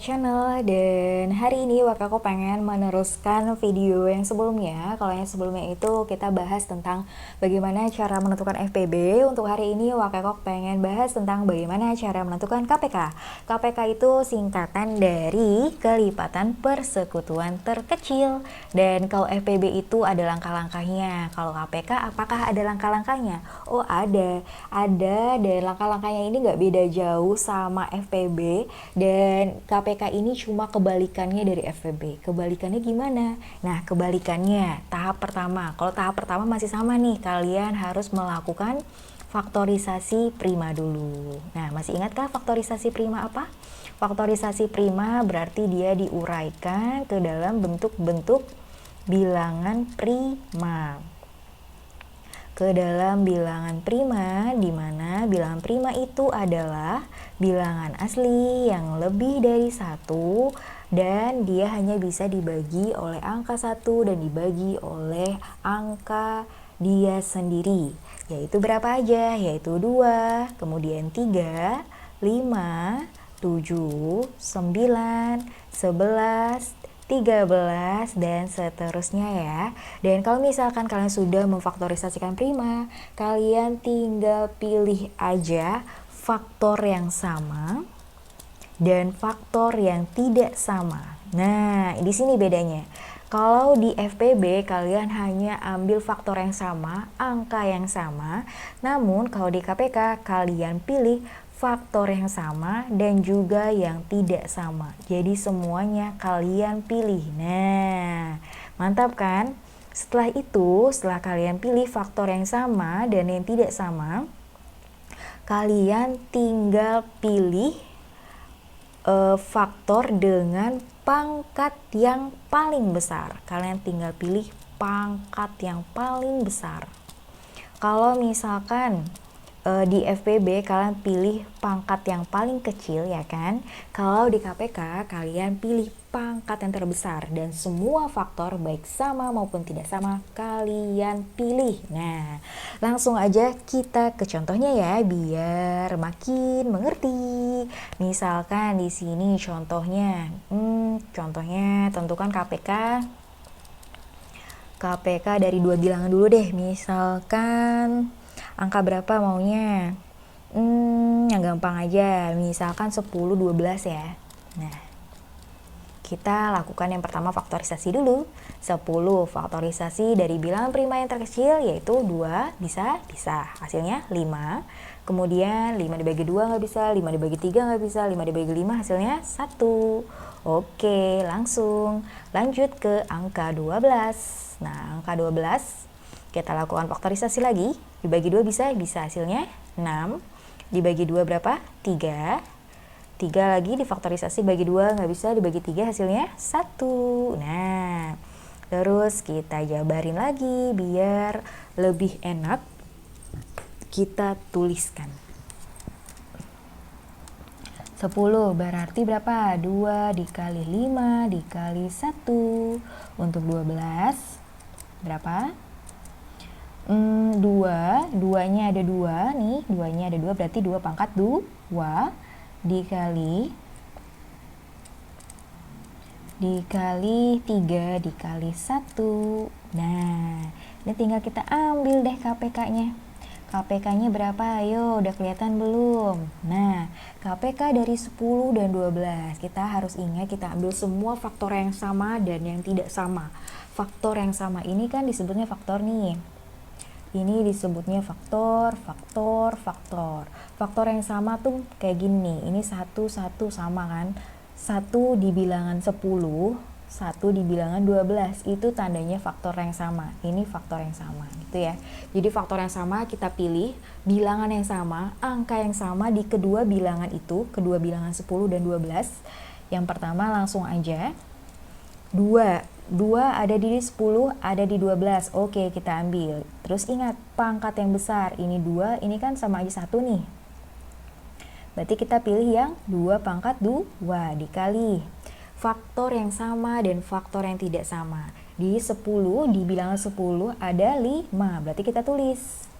Channel. Dan hari ini Wakako pengen meneruskan video yang sebelumnya. Kalau yang sebelumnya itu kita bahas tentang bagaimana cara menentukan FPB. Untuk hari ini Wakako pengen bahas tentang bagaimana cara menentukan KPK. KPK itu singkatan dari kelipatan persekutuan terkecil. Dan kalau FPB itu ada langkah-langkahnya. Kalau KPK apakah ada langkah-langkahnya? Oh ada. Ada, dan langkah-langkahnya ini nggak beda jauh sama FPB. Dan KPK ini cuma kebalikannya dari FPB. Kebalikannya gimana? Nah, kebalikannya tahap pertama. Kalau tahap pertama masih sama nih, kalian harus melakukan faktorisasi prima dulu. Nah, masih ingatkah faktorisasi prima apa? Faktorisasi prima berarti dia diuraikan ke dalam bentuk-bentuk bilangan prima. Ke dalam bilangan prima, di mana bilangan prima itu adalah bilangan asli yang lebih dari 1 dan dia hanya bisa dibagi oleh angka 1 dan dibagi oleh angka dia sendiri. Yaitu berapa aja? Yaitu 2, kemudian 3, 5, 7, 9, 11, 13 dan seterusnya ya. Dan kalau misalkan kalian sudah memfaktorisasikan prima, kalian tinggal pilih aja faktor yang sama dan faktor yang tidak sama. Nah, di sini bedanya. Kalau di FPB kalian hanya ambil faktor yang sama, angka yang sama. Namun kalau di KPK kalian pilih faktor yang sama dan juga yang tidak sama. Jadi semuanya kalian pilih. Nah, mantap kan? Setelah itu, setelah kalian pilih faktor yang sama dan yang tidak sama, kalian tinggal pilih faktor dengan pangkat yang paling besar. Kalian tinggal pilih pangkat yang paling besar. Kalau misalkan di FPB kalian pilih pangkat yang paling kecil ya kan. Kalau di KPK kalian pilih pangkat yang terbesar dan semua faktor baik sama maupun tidak sama kalian pilih. Nah, langsung aja kita ke contohnya ya biar makin mengerti. Misalkan di sini contohnya, contohnya tentukan KPK dari 2 bilangan dulu deh. Misalkan angka berapa maunya? Yang gampang aja, misalkan 10, 12 ya. Nah, kita lakukan yang pertama faktorisasi dulu. 10 faktorisasi dari bilangan prima yang terkecil yaitu 2, bisa? Bisa. Hasilnya 5. Kemudian 5 dibagi 2 nggak bisa, 5 dibagi 3 nggak bisa, 5 dibagi 5 hasilnya 1. Oke, langsung lanjut ke angka 12. Nah, angka 12 kita lakukan faktorisasi lagi. Dibagi 2 bisa? Bisa. Hasilnya 6. Dibagi 2 berapa? 3. 3 lagi difaktorisasi bagi 2 nggak bisa, dibagi 3 hasilnya 1. Nah, terus kita jabarin lagi biar lebih enak. Kita tuliskan. 10 berarti berapa? 2 dikali 5 dikali 1. Untuk 12 berapa? 2, 2-nya ada 2 nih, 2-nya ada 2 berarti 2 pangkat 2 dikali 3 dikali 1. Nah, ini tinggal kita ambil deh KPK-nya. KPK-nya berapa? Ayo, udah kelihatan belum? Nah, KPK dari 10 dan 12. Kita harus ingat kita ambil semua faktor yang sama dan yang tidak sama. Faktor yang sama ini kan disebutnya faktor nih. Ini disebutnya faktor. Faktor yang sama tuh kayak gini. Ini 1 sama kan. 1 di bilangan 10, 1 di bilangan 12. Itu tandanya faktor yang sama. Ini faktor yang sama gitu ya. Jadi faktor yang sama kita pilih bilangan yang sama, angka yang sama di kedua bilangan itu, kedua bilangan 10 dan 12. Yang pertama langsung aja 2 ada di 10, ada di 12. Oke, kita ambil. Terus ingat, pangkat yang besar. Ini 2, ini kan sama aja 1 nih. Berarti kita pilih yang 2 pangkat 2 dikali faktor yang sama dan faktor yang tidak sama. Di 10, di bilangan 10 ada 5. Berarti kita tulis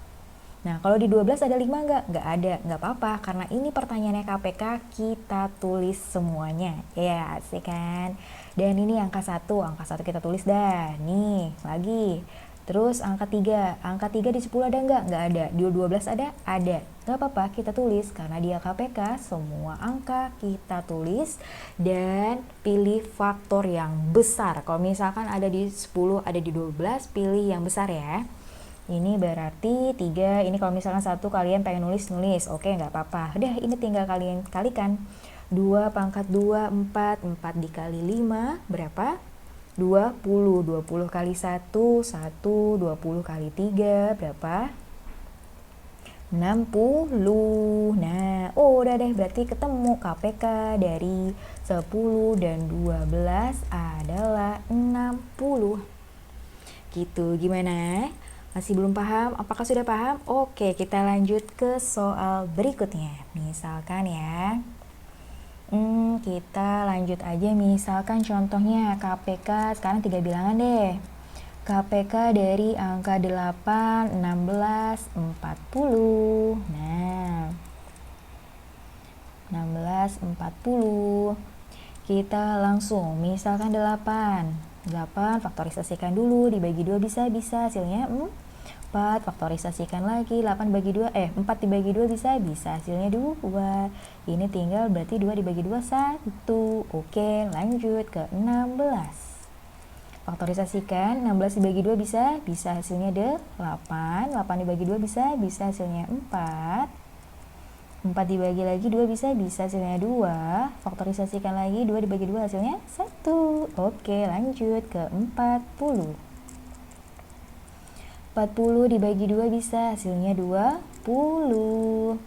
Nah, kalau di 12 ada 5 nggak? Nggak ada, nggak apa-apa. Karena ini pertanyaannya KPK, kita tulis semuanya. Ya, asik kan? Dan ini angka 1 kita tulis dah. Nih, lagi. Terus angka 3 di 10 ada nggak? Nggak ada. Di 12 ada? Ada. Nggak apa-apa, kita tulis. Karena dia KPK, semua angka kita tulis. Dan pilih faktor yang besar. Kalau misalkan ada di 10, ada di 12, pilih yang besar ya. Ini berarti 3, ini kalau misalkan 1 kalian pengen nulis, oke nggak apa-apa. Udah, ini tinggal kalian kalikan. 2 pangkat 2, 4 dikali 5, berapa? 20, 20 kali 1, 20 kali 3, berapa? 60. Nah, udah deh, berarti ketemu KPK dari 10 dan 12 adalah 60. Gitu, gimana? Masih belum paham? Apakah sudah paham? Oke, kita lanjut ke soal berikutnya. Misalkan ya, kita lanjut aja. Misalkan contohnya KPK, sekarang 3 bilangan deh. KPK dari angka 8, 16, 40. Nah, 16, 40. Kita langsung, misalkan 8 faktorisasikan dulu, dibagi 2 bisa hasilnya 4, faktorisasikan lagi, 4 dibagi 2 bisa hasilnya 2. Ini tinggal berarti 2 dibagi 2 1. Oke, lanjut ke 16. Faktorisasikan, 16 dibagi 2 bisa hasilnya 8. 8 dibagi 2 bisa hasilnya 4. 4 dibagi lagi 2 bisa hasilnya 2. Faktorisasikan lagi, 2 dibagi 2 hasilnya 1. Oke, lanjut ke 40. 40 dibagi 2 bisa hasilnya 20.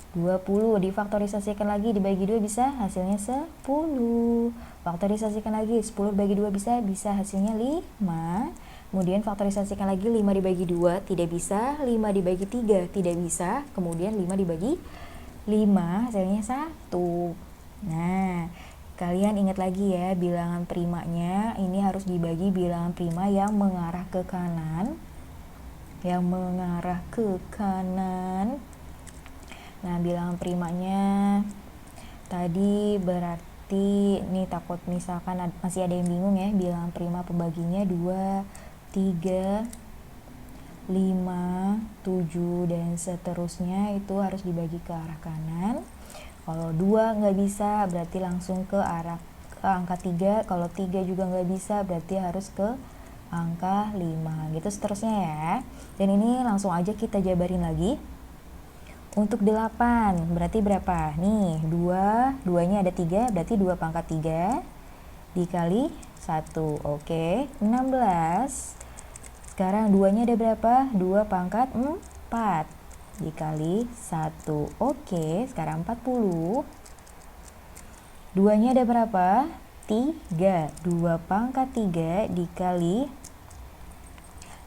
20 difaktorisasikan lagi, dibagi 2 bisa hasilnya 10. Faktorisasikan lagi, 10 dibagi 2 bisa hasilnya 5. Kemudian faktorisasikan lagi, 5 dibagi 2 tidak bisa, 5 dibagi 3 tidak bisa, kemudian 5 dibagi 5 hasilnya 1. Nah, kalian ingat lagi ya, bilangan primanya ini harus dibagi bilangan prima yang mengarah ke kanan. Nah, bilangan primanya tadi berarti, nih takut misalkan masih ada yang bingung ya, bilangan prima pembaginya 2, 3, 5, 7, dan seterusnya itu harus dibagi ke arah kanan. Kalau 2 nggak bisa, berarti langsung ke angka 3. Kalau 3 juga nggak bisa, berarti harus ke angka 5, gitu seterusnya ya. Dan ini langsung aja kita jabarin lagi. Untuk 8 berarti berapa? Nih, 2-nya ada 3, berarti 2 pangkat 3 dikali 1. Oke, 16. Sekarang 2-nya ada berapa? 2 pangkat 4 dikali 1. Oke, sekarang 40. 2-nya ada berapa? 3. 2 pangkat 3 dikali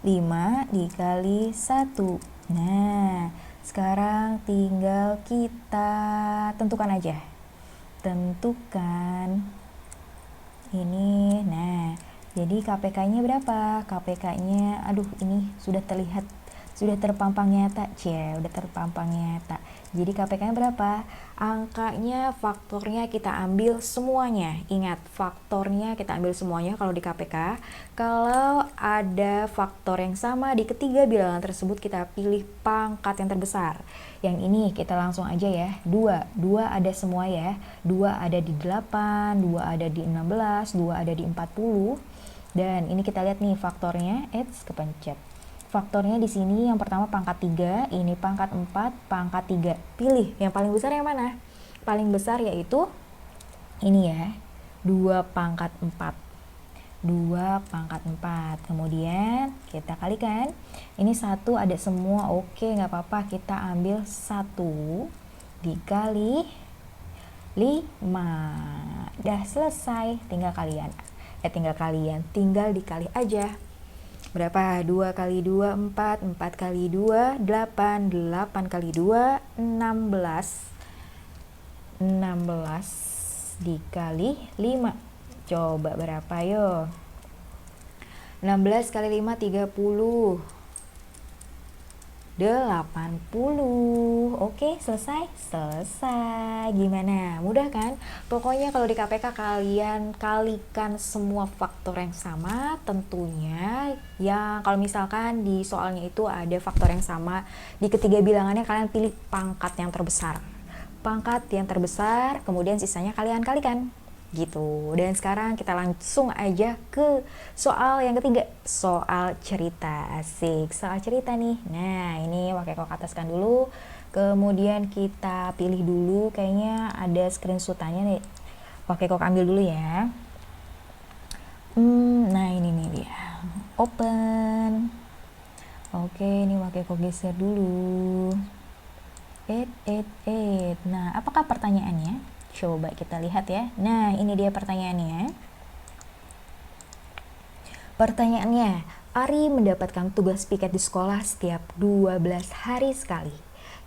5 dikali 1. Nah, sekarang tinggal kita tentukan aja. Tentukan ini. Nah, jadi KPK-nya berapa? KPK-nya, ini sudah terlihat, sudah terpampang nyata, udah terpampang nyata. Jadi KPK-nya berapa? Angkanya, faktornya kita ambil semuanya. Ingat, faktornya kita ambil semuanya kalau di KPK. Kalau ada faktor yang sama di ketiga bilangan tersebut, kita pilih pangkat yang terbesar. Yang ini kita langsung aja ya, 2 ada semua ya. 2 ada di 8, 2 ada di 16, 2 ada di 40. Dan ini kita lihat nih faktornya, kepencet. Faktornya di sini yang pertama pangkat 3, ini pangkat 4, pangkat 3. Pilih yang paling besar yang mana? Paling besar yaitu ini ya, 2 pangkat 4. 2 pangkat 4. Kemudian kita kalikan. Ini 1 ada semua, oke nggak apa-apa, kita ambil 1 dikali 5. Udah selesai, tinggal dikali aja. Berapa? 2 kali 2, 4, 4 kali 2, 8, 8 kali 2, 16. 16 dikali 5. Coba berapa yo? 16 kali 5, 30. 80. Oke, selesai? Selesai. Gimana? Mudah kan? Pokoknya kalau di KPK kalian kalikan semua faktor yang sama, tentunya yang kalau misalkan di soalnya itu ada faktor yang sama, di ketiga bilangannya kalian pilih pangkat yang terbesar. Pangkat yang terbesar, kemudian sisanya kalian kalikan. Gitu. Dan sekarang kita langsung aja ke soal yang ketiga, soal cerita. Asik, soal cerita nih. Nah, ini pakai kok ataskan dulu, kemudian kita pilih dulu, kayaknya ada screenshotannya nih, pakai kok ambil dulu ya. Nah ini nih dia, open. Oke, ini pakai kok geser dulu. Nah, apakah pertanyaannya? Coba kita lihat ya. Nah, ini dia pertanyaannya. Pertanyaannya, Ari mendapatkan tugas piket di sekolah setiap 12 hari sekali.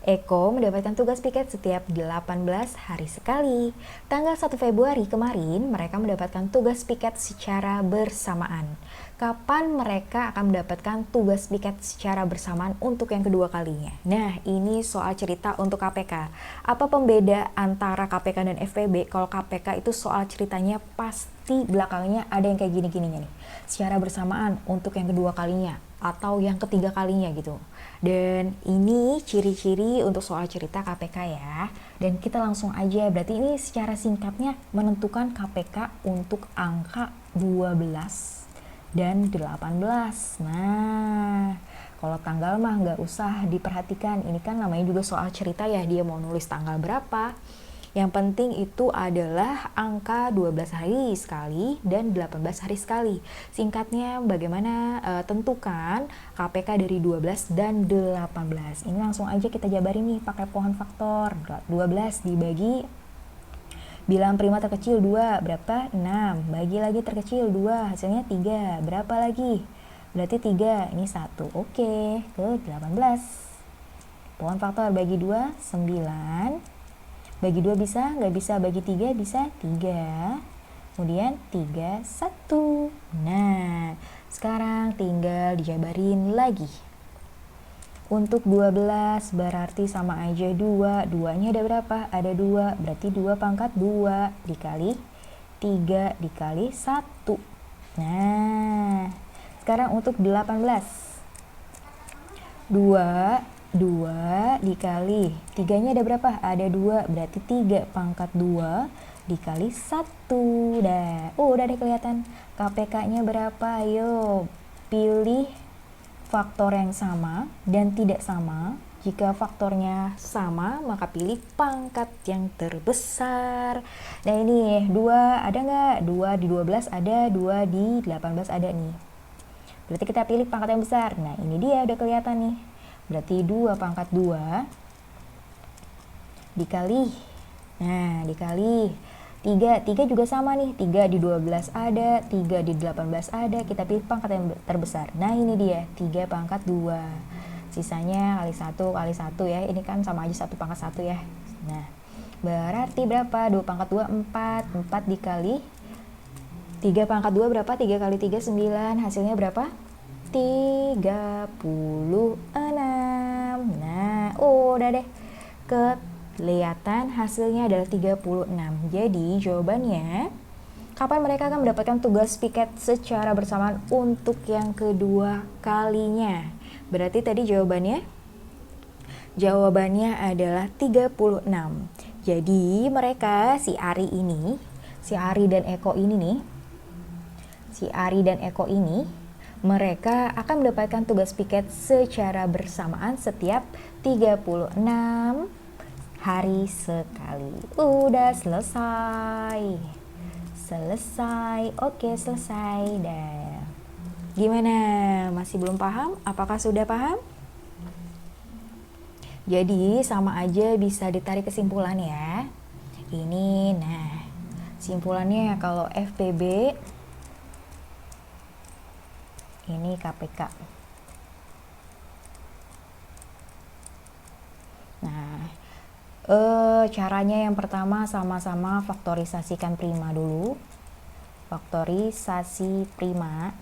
Eko mendapatkan tugas piket setiap 18 hari sekali. Tanggal 1 Februari kemarin, mereka mendapatkan tugas piket secara bersamaan. Kapan mereka akan mendapatkan tugas piket secara bersamaan untuk yang kedua kalinya? Nah, ini soal cerita untuk KPK. Apa pembeda antara KPK dan FPB? Kalau KPK itu soal ceritanya pasti belakangnya ada yang kayak gini-gininya nih. Secara bersamaan untuk yang kedua kalinya atau yang ketiga kalinya gitu. Dan ini ciri-ciri untuk soal cerita KPK ya. Dan kita langsung aja, berarti ini secara singkatnya menentukan KPK untuk angka 12 dan 18. Nah, kalau tanggal mah nggak usah diperhatikan, ini kan namanya juga soal cerita ya, dia mau nulis tanggal berapa. Yang penting itu adalah angka 12 hari sekali dan 18 hari sekali. Singkatnya bagaimana tentukan KPK dari 12 dan 18. Ini langsung aja kita jabarin nih pakai pohon faktor. 12 dibagi bilang prima terkecil 2, berapa? 6. Bagi lagi terkecil 2, hasilnya 3. Berapa lagi? Berarti 3, ini 1. Oke, ke 18. Pohon faktor bagi 2, 9. Bagi 2 bisa, nggak bisa. Bagi 3 bisa, 3. Kemudian 3, 1. Nah, sekarang tinggal dijabarin lagi. Untuk 12 berarti sama aja 2. 2-nya ada berapa? Ada 2. Berarti 2 pangkat 2 dikali 3 dikali 1. Nah, sekarang untuk 18. 2 dikali 3-nya ada berapa? Ada 2, berarti 3 pangkat 2 dikali 1. Udah deh kelihatan KPK-nya berapa. Ayo pilih faktor yang sama dan tidak sama. Jika faktornya sama, maka pilih pangkat yang terbesar. Nah ini 2 ada nggak? 2 di 12 ada, 2 di 18 ada nih. Berarti kita pilih pangkat yang besar. Nah ini dia udah kelihatan nih. Berarti 2 pangkat 2 dikali, nah dikali 3 juga sama nih, 3 di 12 ada, 3 di 18 ada, kita pilih pangkat yang terbesar. Nah ini dia, 3 pangkat 2, sisanya kali 1 kali 1 ya, ini kan sama aja 1 pangkat 1 ya. Nah berarti berapa? 2 pangkat 2, 4 dikali 3 pangkat 2 berapa? 3 kali 3, 9, hasilnya berapa? 36. Nah, udah deh. Kelihatan hasilnya adalah 36. Jadi, jawabannya kapan mereka akan mendapatkan tugas piket secara bersamaan untuk yang kedua kalinya? Berarti tadi jawabannya adalah 36. Jadi, mereka si Ari dan Eko ini mereka akan mendapatkan tugas piket secara bersamaan setiap 36 hari sekali. Udah selesai. Oke, selesai dah. Gimana? Masih belum paham? Apakah sudah paham? Jadi sama aja bisa ditarik kesimpulan ya. Ini nah, simpulannya kalau FPB ini KPK. Nah, caranya yang pertama sama-sama faktorisasikan prima dulu. Faktorisasi prima.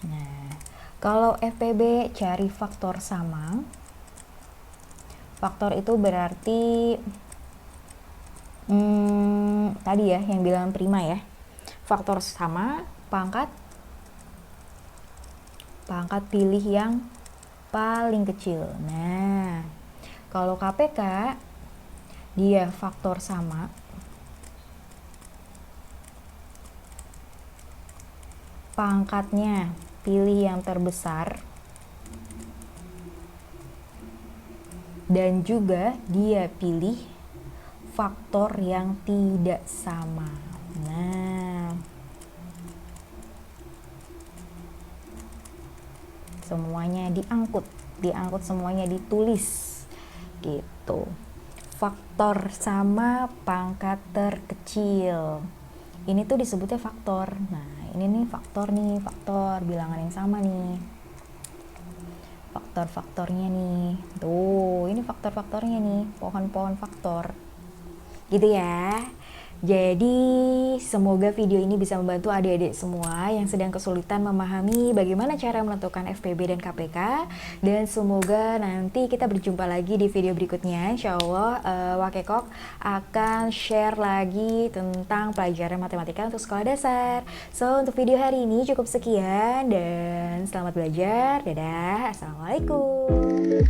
Nah, kalau FPB cari faktor sama, faktor itu berarti tadi ya yang bilang prima ya. Faktor sama, pangkat pilih yang paling kecil. Nah, kalau KPK dia faktor sama, pangkatnya pilih yang terbesar, dan juga dia pilih faktor yang tidak sama. Nah, semuanya diangkut semuanya ditulis gitu. Faktor sama pangkat terkecil, ini tuh disebutnya faktor. Nah, ini nih faktor bilangan yang sama nih, faktor-faktornya nih. Tuh, ini faktor-faktornya nih, pohon-pohon faktor. Gitu ya. Jadi semoga video ini bisa membantu adik-adik semua yang sedang kesulitan memahami bagaimana cara menentukan FPB dan KPK. Dan semoga nanti kita berjumpa lagi di video berikutnya. Insya Allah Wakekok akan share lagi tentang pelajaran matematika untuk sekolah dasar. So untuk video hari ini cukup sekian dan selamat belajar. Dadah, assalamualaikum.